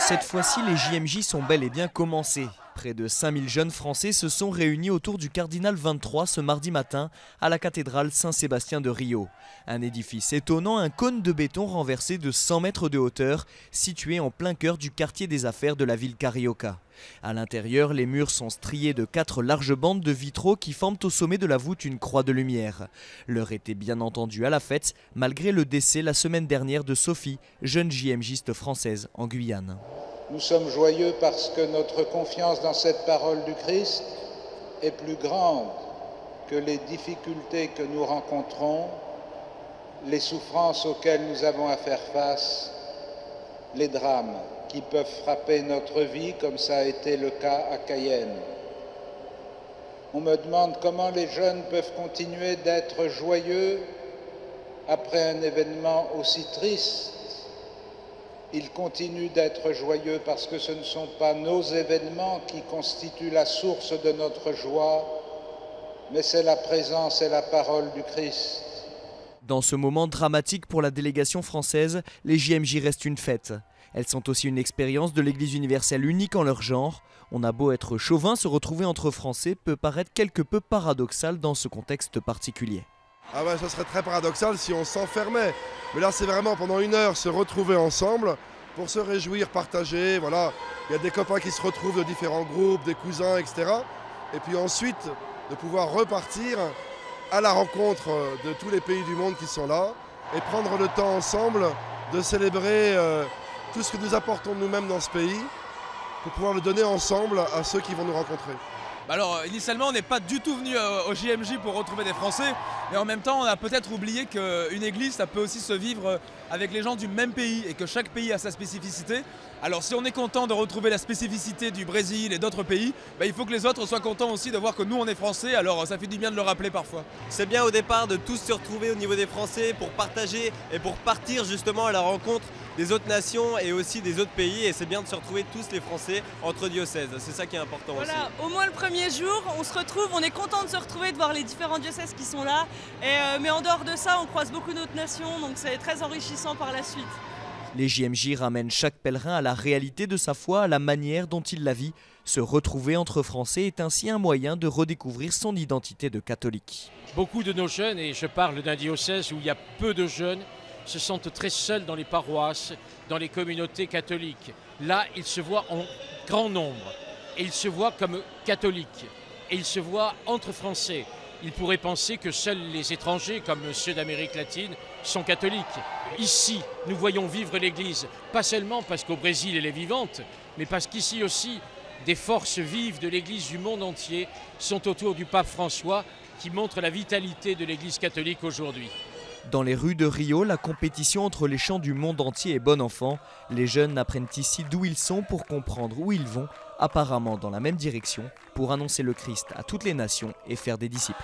Cette fois-ci, les JMJ sont bel et bien commencés. Près de 5000 jeunes Français se sont réunis autour du Cardinal 23 ce mardi matin à la cathédrale Saint-Sébastien de Rio. Un édifice étonnant, un cône de béton renversé de 100 mètres de hauteur, situé en plein cœur du quartier des affaires de la ville Carioca. À l'intérieur, les murs sont striés de 4 larges bandes de vitraux qui forment au sommet de la voûte une croix de lumière. L'heure était bien entendu à la fête, malgré le décès la semaine dernière de Sophie, jeune JMJiste française en Guyane. Nous sommes joyeux parce que notre confiance dans cette parole du Christ est plus grande que les difficultés que nous rencontrons, les souffrances auxquelles nous avons à faire face, les drames qui peuvent frapper notre vie comme ça a été le cas à Cayenne. On me demande comment les jeunes peuvent continuer d'être joyeux après un événement aussi triste. Ils continuent d'être joyeux parce que ce ne sont pas nos événements qui constituent la source de notre joie, mais c'est la présence et la parole du Christ. Dans ce moment dramatique pour la délégation française, les JMJ restent une fête. Elles sont aussi une expérience de l'Église universelle unique en leur genre. On a beau être chauvin, se retrouver entre Français peut paraître quelque peu paradoxal dans ce contexte particulier. Ah ouais, ça serait très paradoxal si on s'enfermait. Mais là, c'est vraiment pendant une heure se retrouver ensemble pour se réjouir, partager. Voilà, il y a des copains qui se retrouvent de différents groupes, des cousins, etc. Et puis ensuite, de pouvoir repartir à la rencontre de tous les pays du monde qui sont là et prendre le temps ensemble de célébrer tout ce que nous apportons nous-mêmes dans ce pays pour pouvoir le donner ensemble à ceux qui vont nous rencontrer. Alors initialement on n'est pas du tout venu au JMJ pour retrouver des Français, mais en même temps on a peut-être oublié qu'une église ça peut aussi se vivre avec les gens du même pays et que chaque pays a sa spécificité. Alors si on est content de retrouver la spécificité du Brésil et d'autres pays, il faut que les autres soient contents aussi de voir que nous on est Français, alors ça fait du bien de le rappeler parfois. C'est bien au départ de tous se retrouver au niveau des Français pour partager et pour partir justement à la rencontre des autres nations et aussi des autres pays, et c'est bien de se retrouver tous les Français entre diocèses, c'est ça qui est important aussi. Voilà, au moins le premier jour, on se retrouve, on est content de se retrouver, de voir les différents diocèses qui sont là, mais en dehors de ça, on croise beaucoup d'autres nations, donc c'est très enrichissant par la suite. Les JMJ ramènent chaque pèlerin à la réalité de sa foi, à la manière dont il la vit. Se retrouver entre Français est ainsi un moyen de redécouvrir son identité de catholique. Beaucoup de nos jeunes, et je parle d'un diocèse où il y a peu de jeunes, se sentent très seuls dans les paroisses, dans les communautés catholiques. Là, ils se voient en grand nombre, et ils se voient comme catholiques, et ils se voient entre Français. Ils pourraient penser que seuls les étrangers, comme ceux d'Amérique latine, sont catholiques. Ici, nous voyons vivre l'Église, pas seulement parce qu'au Brésil elle est vivante, mais parce qu'ici aussi, des forces vives de l'Église du monde entier sont autour du pape François, qui montre la vitalité de l'Église catholique aujourd'hui. Dans les rues de Rio, la compétition entre les chants du monde entier est bon enfant. Les jeunes apprennent ici d'où ils sont pour comprendre où ils vont, apparemment dans la même direction, pour annoncer le Christ à toutes les nations et faire des disciples.